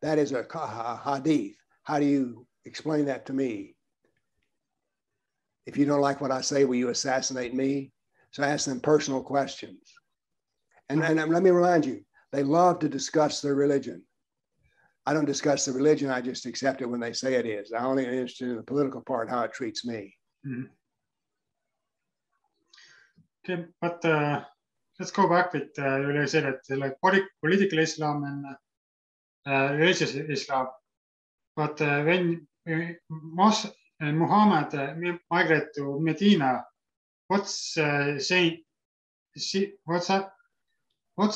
That is a hadith. How do you explain that to me? If you don't like what I say, will you assassinate me? So I ask them personal questions. And let me remind you, they love to discuss their religion. I don't discuss the religion, I just accept it when they say it is. I only am interested in the political part, how it treats me. Okay, but let's go back with you said that like political Islam and religious Islam. But when Muhammad migrated to Medina, what's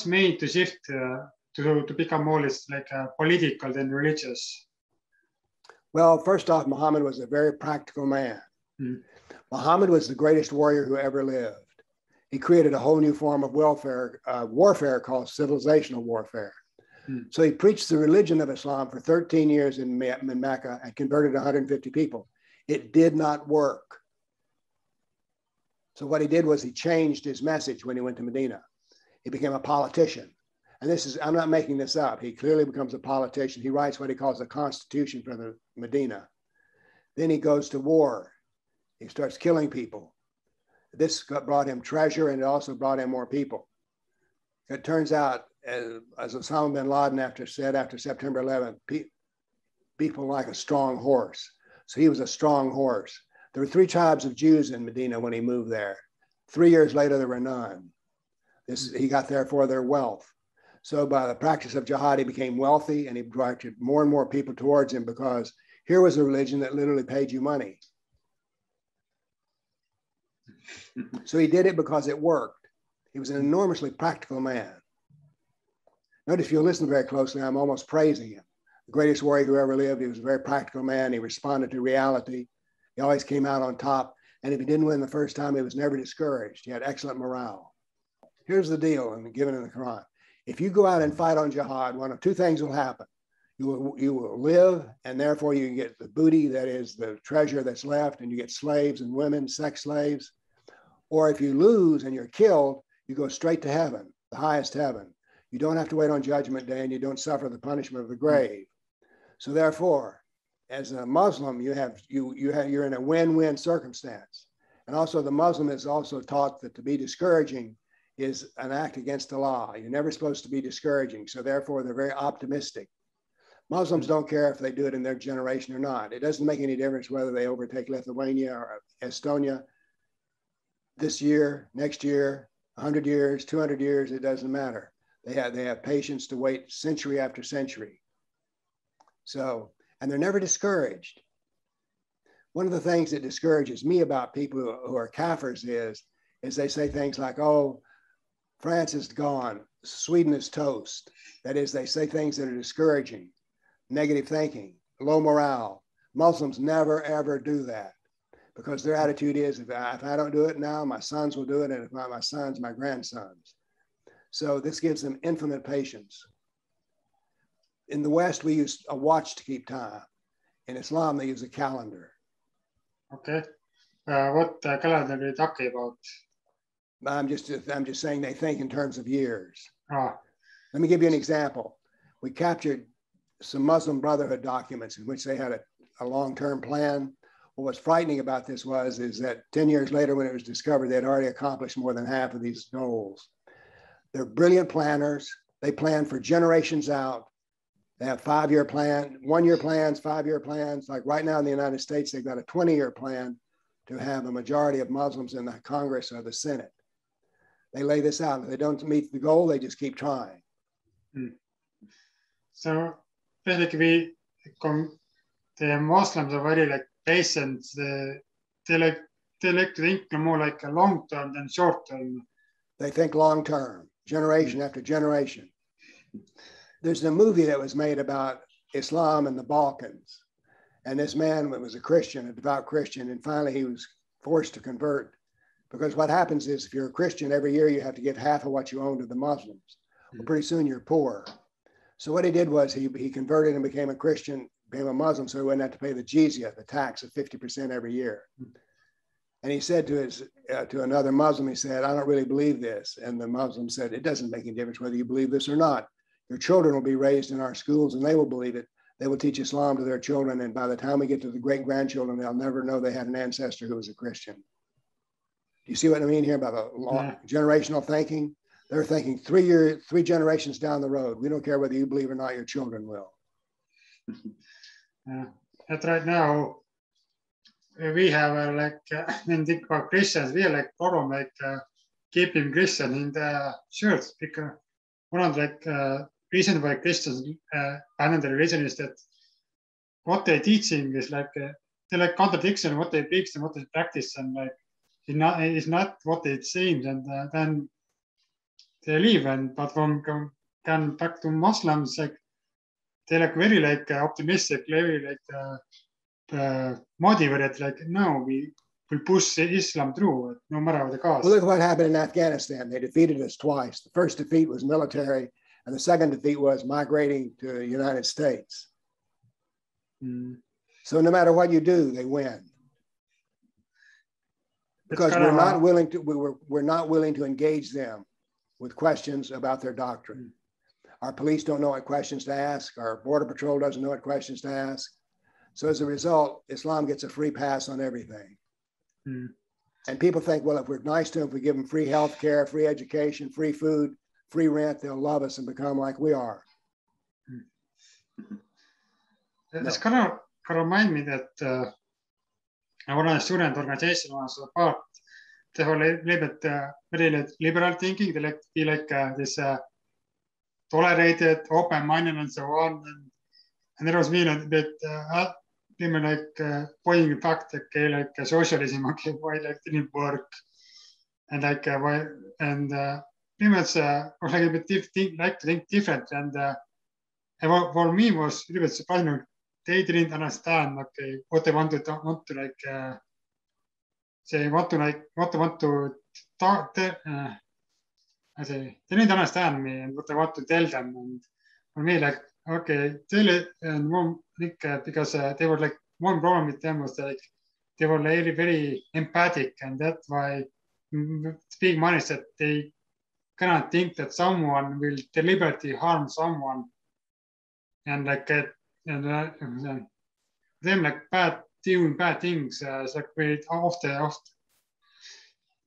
made to shift to become more like political than religious? Well, first off, Muhammad was a very practical man. Muhammad was the greatest warrior who ever lived. He created a whole new form of warfare called civilizational warfare. So he preached the religion of Islam for 13 years in Mecca and converted 150 people. It did not work. So what he did was he changed his message when he went to Medina. He became a politician. and this is, I'm not making this up. He clearly becomes a politician. He writes what he calls a constitution for the Medina. Then he goes to war. He starts killing people. This brought him treasure, and it also brought him more people. It turns out, as Osama bin Laden said after September 11th, people like a strong horse. So he was a strong horse. There were 3 tribes of Jews in Medina when he moved there. 3 years later, there were none. He got there for their wealth. So by the practice of jihad, he became wealthy, and he directed more and more people towards him, because here was a religion that literally paid you money. So he did it because it worked. He was an enormously practical man. Notice if you listen very closely, I'm almost praising him. The greatest warrior who ever lived. He was a very practical man. He responded to reality. He always came out on top. And if he didn't win the first time, he was never discouraged. He had excellent morale. Here's the deal, and given in the Quran. If you go out and fight on jihad, one of 2 things will happen. You will live, and therefore you get the booty, that is the treasure that's left, and you get slaves and women, sex slaves. Or if you lose and you're killed, you go straight to heaven, the highest heaven. You don't have to wait on Judgment Day, and you don't suffer the punishment of the grave. So therefore, as a Muslim, you're in a win-win circumstance. And also the Muslim is also taught that to be discouraging is an act against the law. You're never supposed to be discouraging. So therefore, they're very optimistic. Muslims don't care if they do it in their generation or not. It doesn't make any difference whether they overtake Lithuania or Estonia this year, next year, 100 years, 200 years, it doesn't matter. They have patience to wait century after century. So, and they're never discouraged. One of the things that discourages me about people who are kafirs is they say things like, oh, France is gone, Sweden is toast. That is, they say things that are discouraging, negative thinking, low morale. Muslims never, ever do that, because their attitude is, if I don't do it now, my sons will do it, and if not my sons, my grandsons. So this gives them infinite patience. In the West, we use a watch to keep time. In Islam, they use a calendar. Okay. What calendar are you talking about? I'm just saying they think in terms of years. Ah. Let me give you an example. We captured some Muslim Brotherhood documents in which they had a long-term plan. What was frightening about this is that 10 years later, when it was discovered, they had already accomplished more than half of these goals. They're brilliant planners. They plan for generations out. They have 5-year plan, 1-year plans, 5-year plans. Like right now in the United States, they've got a 20-year plan to have a majority of Muslims in the Congress or the Senate. They lay this out. If they don't meet the goal, they just keep trying. So basically, the Muslims are very patient. They like to think more like a long term than short term. They think long term, generation after generation. There's a movie that was made about Islam in the Balkans. And this man was a Christian, a devout Christian, and finally he was forced to convert. Because what happens is, if you're a Christian, every year you have to give half of what you own to the Muslims. Well, pretty soon you're poor. So what he did was he converted and became a Christian, became a Muslim, so he wouldn't have to pay the jizya, the tax of 50% every year. And he said to another Muslim, he said, I don't really believe this. And the Muslim said, it doesn't make any difference whether you believe this or not. Your children will be raised in our schools and they will believe it. They will teach Islam to their children. And by the time we get to the great-grandchildren, they'll never know they had an ancestor who was a Christian. Do you see what I mean here about generational thinking? They're thinking 3 generations down the road. We don't care whether you believe or not, your children will. But right now, we have when think about Christians, we have problem keeping Christian in the church, because one of the reasons why Christians abandon the religion is that what they're teaching is they're contradiction what they preach and what they practice, and it's not what it seems, and then they leave. But from come back to Muslims, they're very optimistic, very motivated. No, we push Islam through no matter what the cost. Well, look what happened in Afghanistan. They defeated us twice. The first defeat was military, and the second defeat was migrating to the United States. So no matter what you do, they win. Because we're not willing to engage them with questions about their doctrine. Our police don't know what questions to ask. Our border patrol doesn't know what questions to ask. So as a result, Islam gets a free pass on everything. Mm. And people think, well, if we're nice to them, if we give them free health care, free education, free food, free rent, they'll love us and become like we are. This kind of remind me that I want a student organization was a part. They were a little bit very liberal thinking. They like to be like this tolerated, open-minded, and so on. And there was me a bit pointing the fact that okay, like socialism, okay, why like didn't work, and like why and pretty much was like a bit like to think different. And for me was a little bit surprising. They didn't understand okay what they want to like say what to talk. I say they didn't understand me and what I want to tell them. And for me, like okay, tell it. And one because they were like one problem with them was like they were very very empathic, and that's why big money is that they cannot think that someone will deliberately harm someone and like and them like doing bad things. It's like very often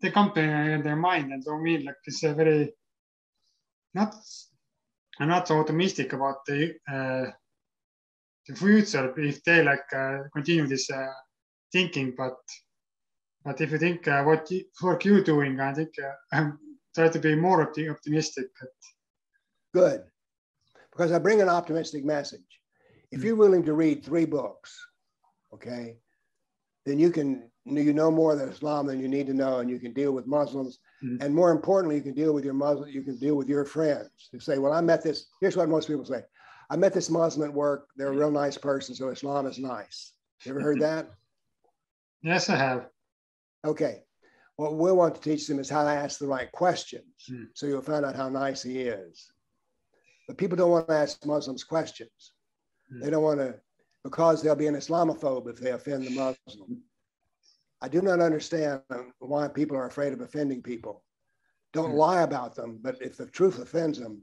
they come to in their mind, and so me like it's a very I'm not so optimistic about the future if they like continue this thinking. But if you think what work you're doing, I think I'm try to be more optimistic. Good, because I bring an optimistic message. If you're willing to read 3 books, okay, then you know more than Islam than you need to know, and you can deal with Muslims. Mm-hmm. And more importantly, you can deal with your Muslim, you can deal with your friends. You say, well, I met this, here's what most people say. I met this Muslim at work. They're a real nice person, so Islam is nice. You ever heard that? Yes, I have. Okay. What we want to teach them is how to ask the right questions. So you'll find out how nice he is. But people don't want to ask Muslims questions. They don't want to, because they'll be an Islamophobe if they offend the Muslim. I do not understand why people are afraid of offending people. Don't lie about them, but if the truth offends them,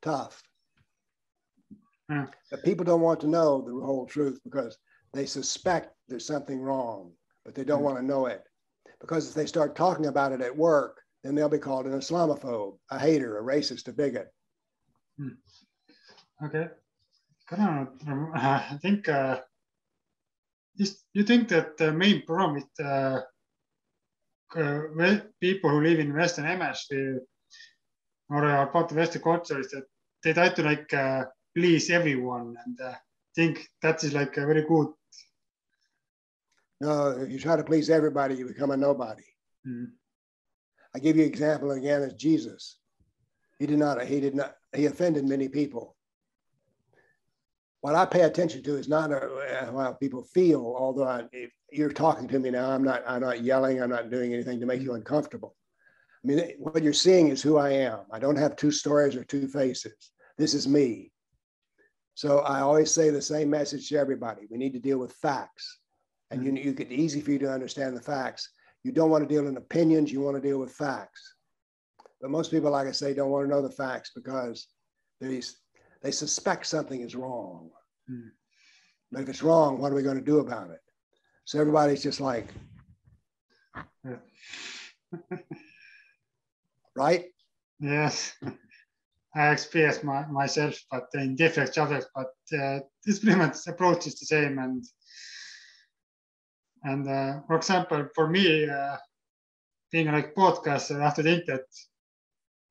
tough. But people don't want to know the whole truth because they suspect there's something wrong, but they don't want to know it. Because if they start talking about it at work, then they'll be called an Islamophobe, a hater, a racist, a bigot. Okay. I think you think that the main problem with people who live in Western Hemisphere or are part of Western culture is that they try to like please everyone and think that is like a very good. No, if you try to please everybody, you become a nobody. I give you an example again as Jesus. He offended many people. What I pay attention to is not how people feel, although if you're talking to me now, I'm not yelling, I'm not doing anything to make you uncomfortable. I mean, what you're seeing is who I am. I don't have 2 stories or 2 faces. This is me. So I always say the same message to everybody. We need to deal with facts. And it's easy for you to understand the facts. You don't want to deal in opinions, you want to deal with facts. But most people, like I say, don't want to know the facts because they suspect something is wrong. But if it's wrong, what are we going to do about it? So everybody's just like, right? Yes, I experienced myself, but in different subjects. But this pretty much approach is the same. And for example, for me, being like podcaster, I have to think that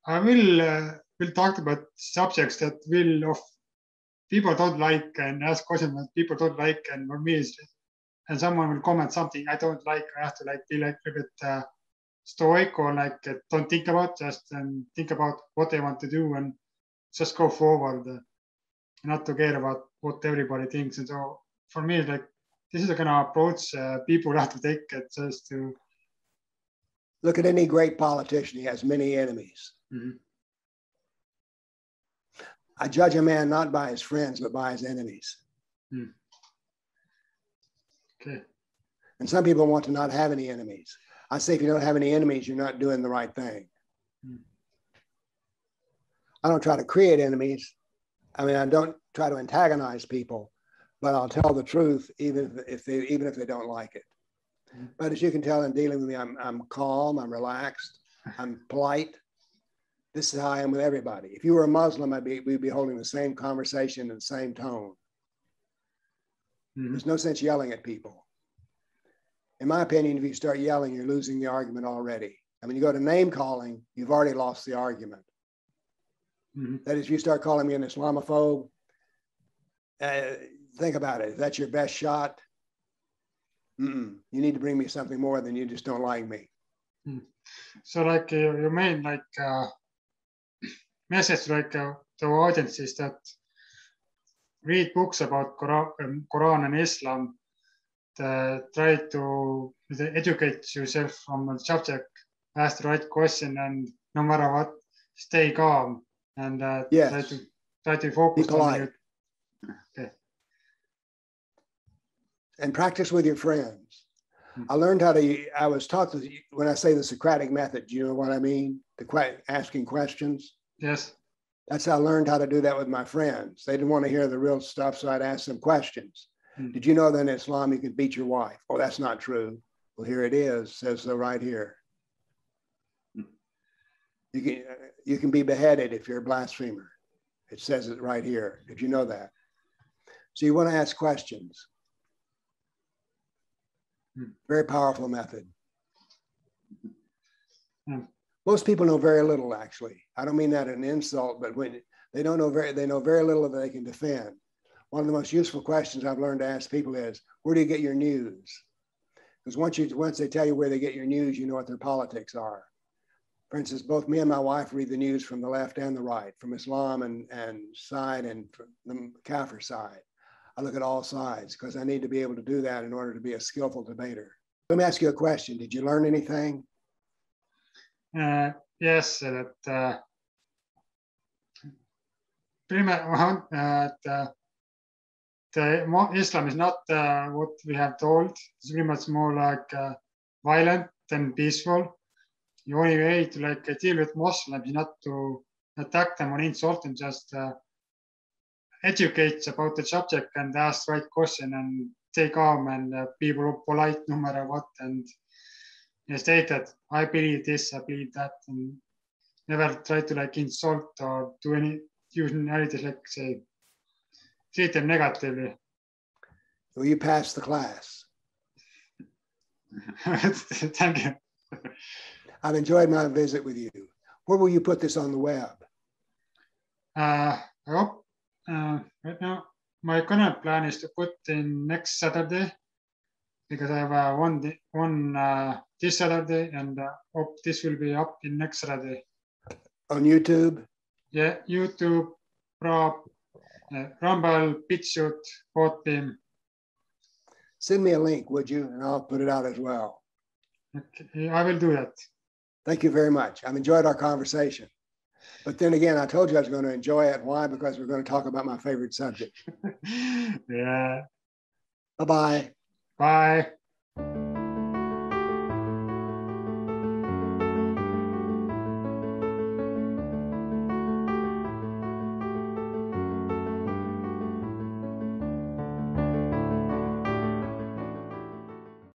I will talk about subjects that people don't like and ask questions that people don't like. And for me, and someone will comment something I don't like, I have to like be like a bit stoic or like don't think about just and think about what they want to do and just go forward, not to care about what everybody thinks. And so for me, like this is the kind of approach people have to take just to look at any great politician. He has many enemies. I judge a man not by his friends, but by his enemies. Okay. And some people want to not have any enemies. I say, if you don't have any enemies, you're not doing the right thing. I don't try to create enemies. I mean, I don't try to antagonize people, but I'll tell the truth even if they don't like it. But as you can tell in dealing with me, I'm calm, I'm relaxed, I'm polite. This is how I am with everybody. If you were a Muslim, we'd be holding the same conversation in the same tone. There's no sense yelling at people. In my opinion, if you start yelling, you're losing the argument already. I mean, you go to name calling, you've already lost the argument. That is, if you start calling me an Islamophobe, think about it. Is that your best shot? You need to bring me something more than you just don't like me. So like your main like message like to audience is that read books about Quran and Islam, try to educate yourself from the subject, ask the right question, and no matter what, stay calm and yes. try to focus on it. Okay. And practice with your friends. I learned how to, I was taught that when I say the Socratic method, do you know what I mean? Asking questions. Yes. That's how I learned how to do that with my friends. They didn't want to hear the real stuff, so I'd ask them questions. Did you know that in Islam you can beat your wife? Oh, that's not true. Well, here it is, says so right here. You can be beheaded if you're a blasphemer. It says it right here. Did you know that? So you want to ask questions. Very powerful method. Most people know very little, actually. I don't mean that as an insult, but when they know very little that they can defend. One of the most useful questions I've learned to ask people is, where do you get your news? Because once they tell you where they get your news, you know what their politics are. For instance, both me and my wife read the news from the left and the right, from Islam and side and from the Kafir side. I look at all sides because I need to be able to do that in order to be a skillful debater. Let me ask you a question. Did you learn anything? Yes, that Islam is not what we have told. It's pretty much more like violent than peaceful. The only way to like deal with Muslims is not to attack them or insult them, just educate about the subject and ask the right question and stay calm and be polite no matter what, and state that I believe this, I believe that, and never try to like insult or do any using narratives like say treat them negatively. Well, you passed the class. Thank you. I've enjoyed my visit with you. Where will you put this on the web? I hope right now my current plan is to put in next Saturday, because I have one this Saturday, and hope this will be up in next Saturday. On YouTube? Yeah, YouTube, Rumble, BitChute, Podbean. Send me a link, would you? And I'll put it out as well. Okay, I will do that. Thank you very much. I've enjoyed our conversation. But then again, I told you I was going to enjoy it. Why? Because we're going to talk about my favorite subject. Yeah. Bye-bye. Bye.